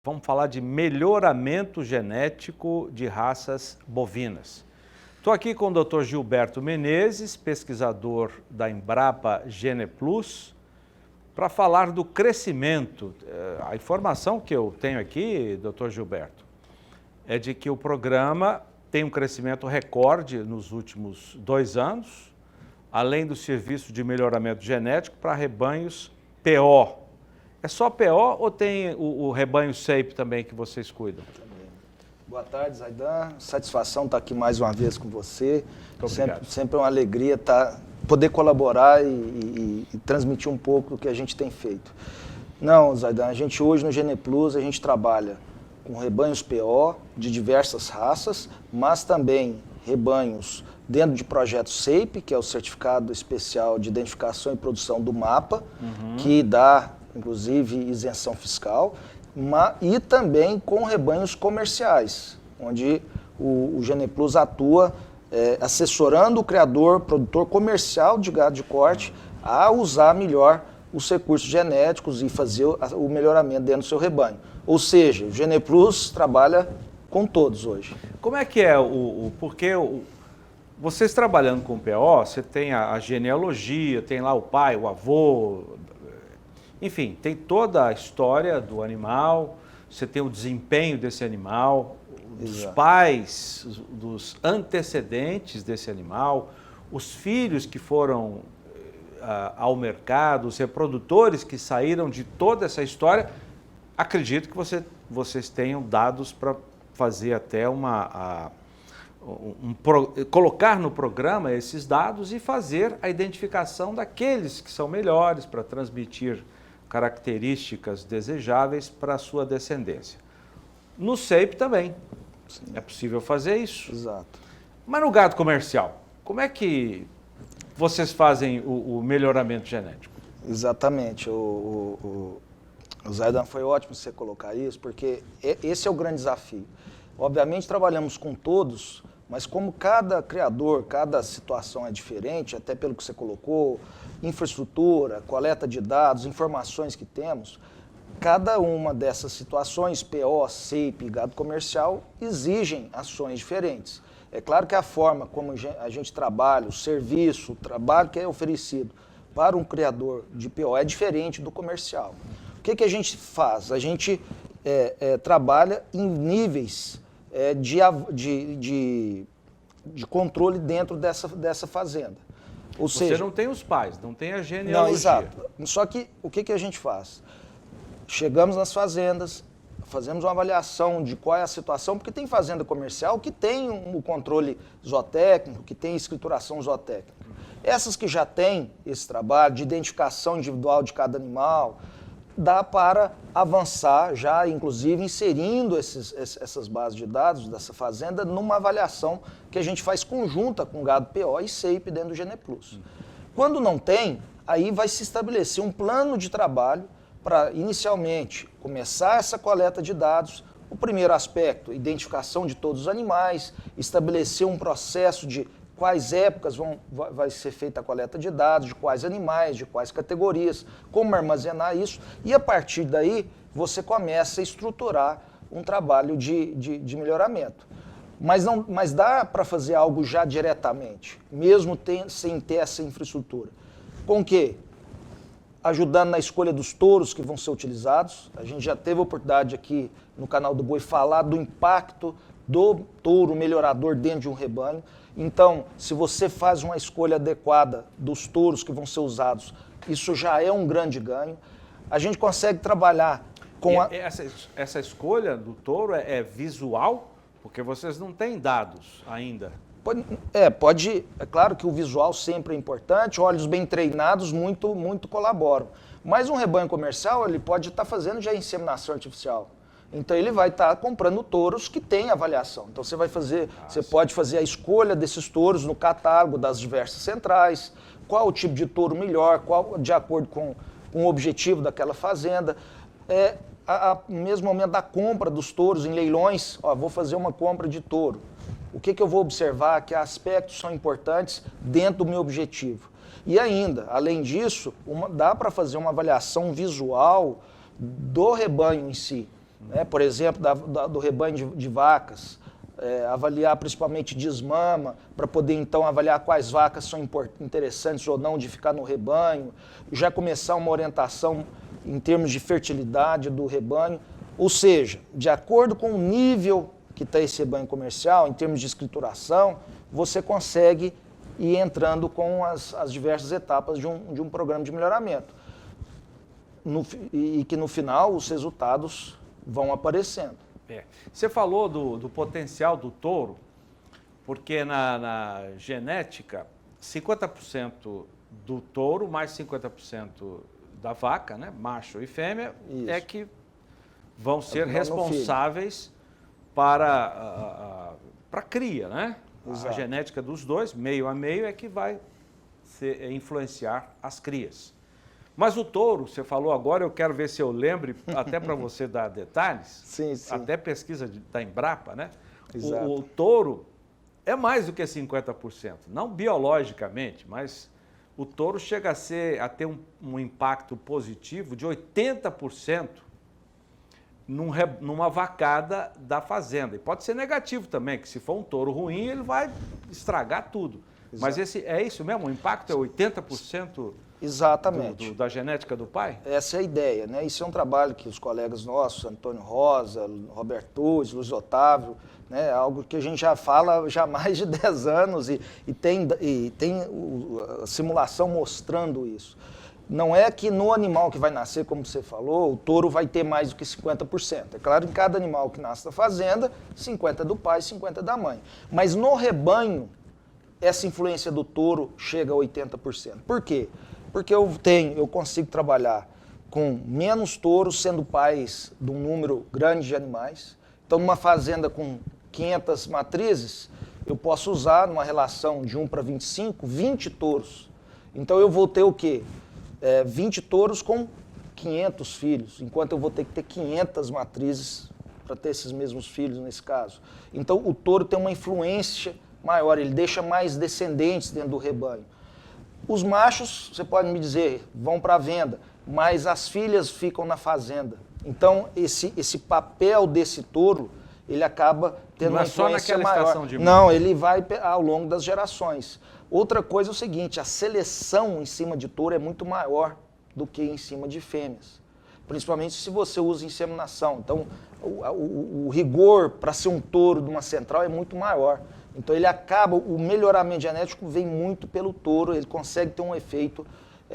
Vamos falar de melhoramento genético de raças bovinas. Estou aqui com o Dr. Gilberto Menezes, pesquisador da Embrapa GenePlus, para falar do crescimento. A informação que eu tenho aqui, Dr. Gilberto, é de que o programa tem um crescimento recorde nos últimos 2 anos, além do serviço de melhoramento genético para rebanhos PO. É só PO ou tem o rebanho SAPE também que vocês cuidam? Boa tarde, Zaidan. Satisfação estar aqui mais uma vez com você. Sempre é uma alegria poder colaborar e transmitir um pouco do que a gente tem feito. Não, Zaidan, a gente hoje no GenePlus, a gente trabalha com rebanhos PO de diversas raças, mas também rebanhos dentro de projeto SAPE, que é o Certificado Especial de Identificação e Produção do MAPA, que dá inclusive isenção fiscal, e também com rebanhos comerciais, onde o GenePlus atua assessorando o criador, produtor comercial de gado de corte a usar melhor os recursos genéticos e fazer o melhoramento dentro do seu rebanho. Ou seja, o GenePlus trabalha com todos hoje. Como é que é porque vocês trabalhando com PO, você tem a genealogia, tem lá o pai, o avô, enfim, tem toda a história do animal, você tem o desempenho desse animal, dos pais, dos antecedentes desse animal, os filhos que foram ao mercado, os reprodutores que saíram de toda essa história. Acredito que vocês tenham dados para fazer até colocar no programa esses dados e fazer a identificação daqueles que são melhores para transmitir características desejáveis para a sua descendência. No SAPE também. Sim. É possível fazer isso. Exato. Mas no gado comercial, como é que vocês fazem o melhoramento genético? Exatamente. O Zaidan, foi ótimo você colocar isso, porque esse é o grande desafio. Obviamente trabalhamos com todos, mas como cada criador, cada situação é diferente, até pelo que você colocou, infraestrutura, coleta de dados, informações que temos, cada uma dessas situações, PO, SAPE, gado comercial, exigem ações diferentes. É claro que a forma como a gente trabalha, o serviço, o trabalho que é oferecido para um criador de PO é diferente do comercial. O que a gente faz? A gente trabalha em níveis de controle dentro dessa fazenda. Ou seja, você não tem os pais, não tem a genealogia. Não, exato. Só que o que a gente faz? Chegamos nas fazendas, fazemos uma avaliação de qual é a situação, porque tem fazenda comercial que tem o controle zootécnico, que tem escrituração zootécnica. Essas que já têm esse trabalho de identificação individual de cada animal, dá para avançar já, inclusive, inserindo essas bases de dados dessa fazenda numa avaliação que a gente faz conjunta com gado PO e SAPE dentro do GenePlus. Quando não tem, aí vai se estabelecer um plano de trabalho para, inicialmente, começar essa coleta de dados. O primeiro aspecto, identificação de todos os animais, estabelecer um processo de quais épocas vai ser feita a coleta de dados, de quais animais, de quais categorias, como armazenar isso, e a partir daí você começa a estruturar um trabalho de melhoramento. Mas dá para fazer algo já diretamente, mesmo sem ter essa infraestrutura. Com o quê? Ajudando na escolha dos touros que vão ser utilizados. A gente já teve a oportunidade aqui no canal do Boi falar do impacto do touro melhorador dentro de um rebanho. Então, se você faz uma escolha adequada dos touros que vão ser usados, isso já é um grande ganho. A gente consegue trabalhar com essa escolha do touro é visual? Porque vocês não têm dados ainda. É claro que o visual sempre é importante, olhos bem treinados muito colaboram. Mas um rebanho comercial, ele pode estar fazendo já inseminação artificial. Então ele vai estar comprando touros que têm avaliação. Então você pode fazer a escolha desses touros no catálogo das diversas centrais, qual o tipo de touro melhor, qual de acordo com o objetivo daquela fazenda. No mesmo momento da compra dos touros em leilões, vou fazer uma compra de touro. O que eu vou observar, que aspectos são importantes dentro do meu objetivo. E ainda, além disso, dá para fazer uma avaliação visual do rebanho em si. Né? Por exemplo, do rebanho de vacas, avaliar principalmente desmama, para poder então avaliar quais vacas são interessantes ou não de ficar no rebanho, já começar uma orientação em termos de fertilidade do rebanho, ou seja, de acordo com o nível que está esse rebanho comercial, em termos de escrituração, você consegue ir entrando com as diversas etapas de um programa de melhoramento. E que no final os resultados vão aparecendo. Você falou do potencial do touro, porque na genética, 50% do touro mais 50% da vaca, né, macho e fêmea, Isso. é que vão ser responsáveis para a cria, né? Exato. A genética dos dois, meio a meio, é que vai influenciar as crias. Mas o touro, você falou agora, eu quero ver se eu lembro, até para você dar detalhes, Sim, sim. até pesquisa da Embrapa, né? Exato. O touro é mais do que 50%, não biologicamente, mas o touro chega a ter um impacto positivo de 80% numa vacada da fazenda. E pode ser negativo também, que se for um touro ruim, ele vai estragar tudo. Exato. Mas é isso mesmo? O impacto é 80%? Exatamente. Da genética do pai? Essa é a ideia, né? Isso é um trabalho que os colegas nossos, Antônio Rosa, Roberto Tunes, Luiz Otávio, né? Algo que a gente já fala já há mais de 10 anos e tem a simulação mostrando isso. Não é que no animal que vai nascer, como você falou, o touro vai ter mais do que 50%. É claro, em cada animal que nasce da fazenda, 50% do pai e 50% da mãe. Mas no rebanho, essa influência do touro chega a 80%. Por quê? Porque eu consigo trabalhar com menos touros sendo pais de um número grande de animais. Então, numa fazenda com 500 matrizes, eu posso usar, numa relação de 1 para 25, 20 touros. Então, eu vou ter o quê? 20 touros com 500 filhos, enquanto eu vou ter que ter 500 matrizes para ter esses mesmos filhos, nesse caso. Então, o touro tem uma influência maior, ele deixa mais descendentes dentro do rebanho. Os machos, você pode me dizer, vão para a venda, mas as filhas ficam na fazenda. Então, esse papel desse touro, ele acaba tendo uma influência maior. Não é só naquela estação de mãe. Não, ele vai ao longo das gerações. Outra coisa é o seguinte, a seleção em cima de touro é muito maior do que em cima de fêmeas. Principalmente se você usa inseminação. Então, o rigor para ser um touro de uma central é muito maior. Então o melhoramento genético vem muito pelo touro, ele consegue ter um efeito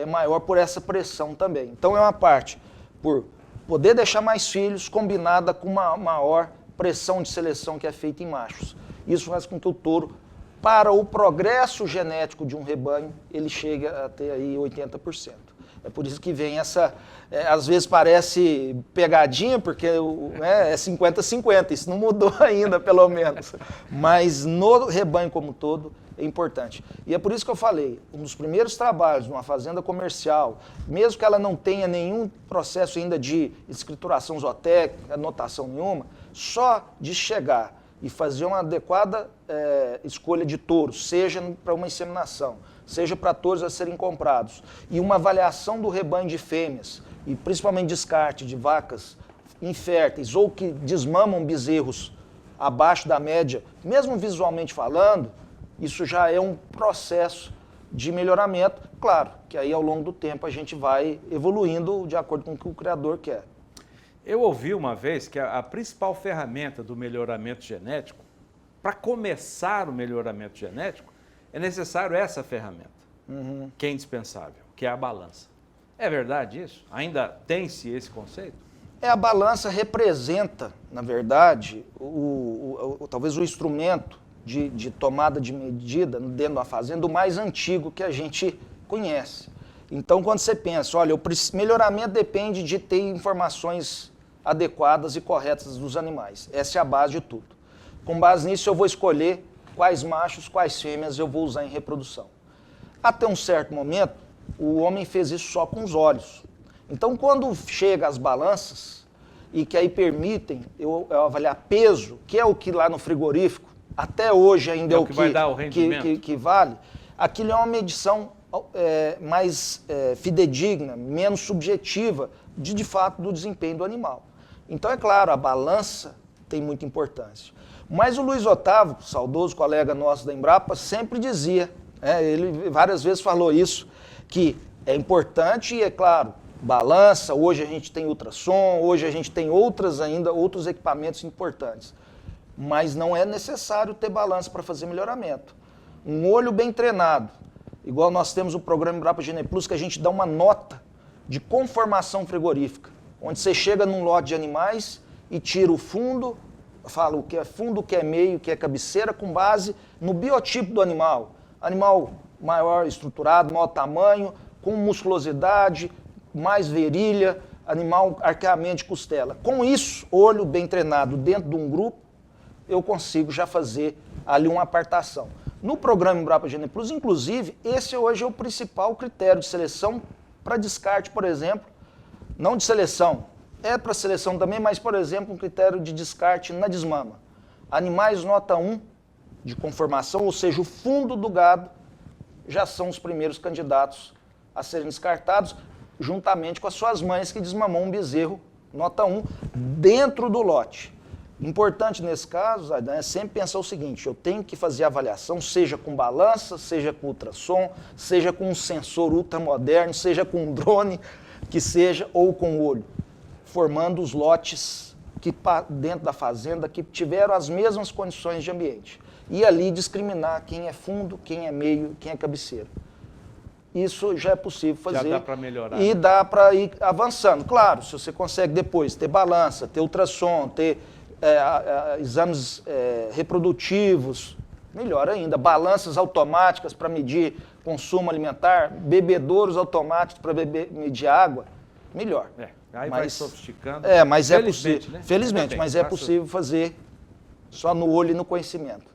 maior por essa pressão também. Então é uma parte por poder deixar mais filhos combinada com uma maior pressão de seleção que é feita em machos. Isso faz com que o touro, para o progresso genético de um rebanho, ele chegue a ter aí 80%. É por isso que vem essa, às vezes parece pegadinha, porque é 50-50, isso não mudou ainda, pelo menos. Mas no rebanho como um todo, é importante. E é por isso que eu falei, um dos primeiros trabalhos numa fazenda comercial, mesmo que ela não tenha nenhum processo ainda de escrituração zootécnica, anotação nenhuma, só de chegar e fazer uma adequada escolha de touros, seja para uma inseminação, seja para touros a serem comprados, e uma avaliação do rebanho de fêmeas, e principalmente descarte de vacas inférteis ou que desmamam bezerros abaixo da média, mesmo visualmente falando, isso já é um processo de melhoramento. Claro, que aí ao longo do tempo a gente vai evoluindo de acordo com o que o criador quer. Eu ouvi uma vez que a principal ferramenta do melhoramento genético, para começar o melhoramento genético, é necessário essa ferramenta, que é indispensável, que é a balança. É verdade isso? Ainda tem-se esse conceito? A balança representa, na verdade, talvez o instrumento de tomada de medida dentro da fazenda, o mais antigo que a gente conhece. Então, quando você pensa, olha, o melhoramento depende de ter informações adequadas e corretas dos animais. Essa é a base de tudo. Com base nisso, eu vou escolher quais machos, quais fêmeas eu vou usar em reprodução. Até um certo momento, o homem fez isso só com os olhos. Então, quando chega às balanças, e que aí permitem eu avaliar peso, que é o que lá no frigorífico, até hoje ainda é o que vai dar o rendimento. Que vale, aquilo é uma medição mais fidedigna, menos subjetiva de fato do desempenho do animal. Então é claro, a balança tem muita importância. Mas o Luiz Otávio, saudoso colega nosso da Embrapa, sempre dizia, ele várias vezes falou isso, que é importante e é claro, balança, hoje a gente tem ultrassom, hoje a gente tem outros equipamentos importantes. Mas não é necessário ter balança para fazer melhoramento. Um olho bem treinado, igual nós temos o programa Embrapa GenePlus, que a gente dá uma nota de conformação frigorífica, onde você chega num lote de animais e tira o fundo, fala o que é fundo, o que é meio, o que é cabeceira, com base no biotipo do animal. Animal maior estruturado, maior tamanho, com musculosidade, mais virilha, animal arqueamento de costela. Com isso, olho bem treinado dentro de um grupo, eu consigo já fazer ali uma apartação. No programa Embrapa GenePlus, inclusive, esse hoje é o principal critério de seleção para descarte, por exemplo, não de seleção, é para seleção também, mas, por exemplo, um critério de descarte na desmama. Animais nota 1 de conformação, ou seja, o fundo do gado, já são os primeiros candidatos a serem descartados, juntamente com as suas mães que desmamou um bezerro nota 1 dentro do lote. Importante nesse caso, Zaidan, é sempre pensar o seguinte, eu tenho que fazer a avaliação, seja com balança, seja com ultrassom, seja com um sensor ultramoderno, seja com um drone, que seja, ou com o olho, formando os lotes que, dentro da fazenda que tiveram as mesmas condições de ambiente. E ali discriminar quem é fundo, quem é meio, quem é cabeceira. Isso já é possível fazer. Já dá para melhorar. E dá para ir avançando. Claro, se você consegue depois ter balança, ter ultrassom, ter exames reprodutivos, melhor ainda. Balanças automáticas para medir consumo alimentar, bebedouros automáticos para medir água, melhor. Aí vai sofisticando. Mas é possível. Né? Felizmente, mas é possível fazer só no olho e no conhecimento.